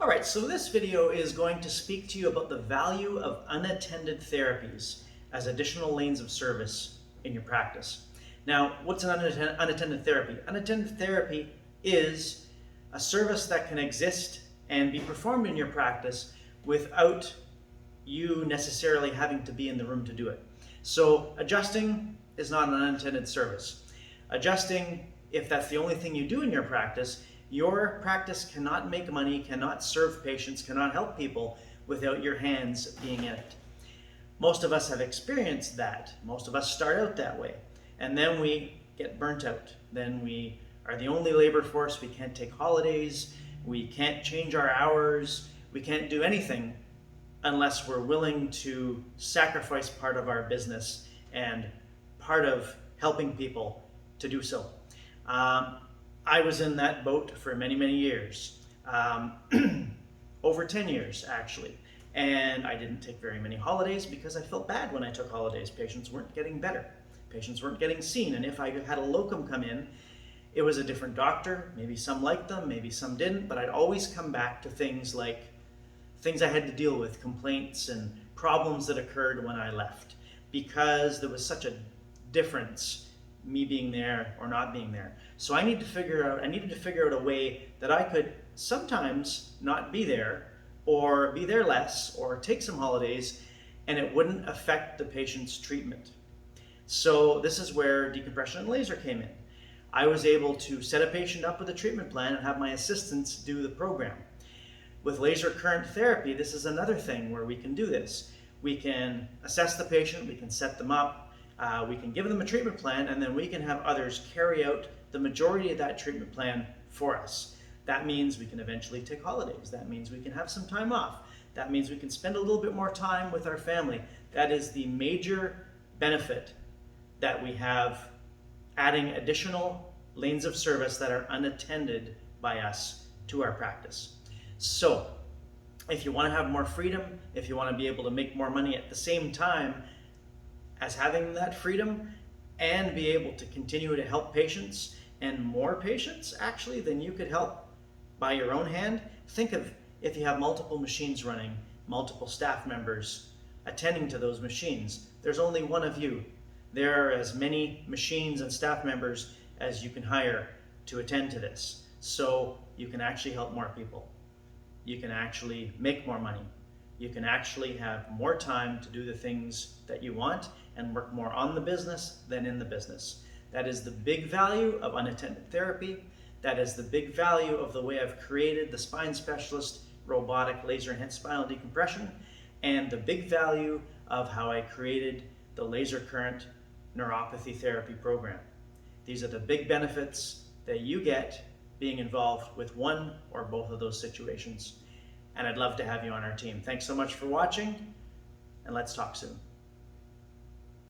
All right, so this video is going to speak to you about the value of unattended therapies as additional lanes of service in your practice. Now, what's an unattended therapy? Unattended therapy is a service that can exist and be performed in your practice without you necessarily having to be in the room to do it. So adjusting is not an unattended service. Adjusting, if that's the only thing you do in your practice cannot make money, cannot serve patients, cannot help people without your hands being in it. Most of us have experienced that. Most of us start out that way. And then we get burnt out. Then we are the only labor force. We can't take holidays. We can't change our hours. We can't do anything unless we're willing to sacrifice part of our business and part of helping people to do so. I was in that boat for many, many years, over 10 years actually. And I didn't take very many holidays because I felt bad when I took holidays. Patients weren't getting better. Patients weren't getting seen. And if I had a locum come in, it was a different doctor. Maybe some liked them, maybe some didn't, but I'd always come back to things like things I had to deal with, complaints and problems that occurred when I left, because there was such a difference, me being there or not being there. So I needed to figure out a way that I could sometimes not be there, or be there less, or take some holidays, and it wouldn't affect the patient's treatment. So this is where decompression and laser came in. I was able to set a patient up with a treatment plan and have my assistants do the program. With laser current therapy, this is another thing where we can do this. We can assess the patient, we can set them up, we can give them a treatment plan, and then we can have others carry out the majority of that treatment plan for us. That means we can eventually take holidays. That means we can have some time off. That means we can spend a little bit more time with our family. That is the major benefit that we have adding additional lanes of service that are unattended by us to our practice. So if you want to have more freedom, if you want to be able to make more money at the same time as having that freedom and be able to continue to help patients, and more patients actually than you could help by your own hand, think of if you have multiple machines running, multiple staff members attending to those machines. There's only one of you. There are as many machines and staff members as you can hire to attend to this. So you can actually help more people. You can actually make more money. You can actually have more time to do the things that you want and work more on the business than in the business. That is the big value of unattended therapy. That is the big value of the way I've created the spine specialist robotic laser enhanced spinal decompression, and the big value of how I created the laser current neuropathy therapy program. These are the big benefits that you get being involved with one or both of those situations. And I'd love to have you on our team. Thanks so much for watching, and let's talk soon.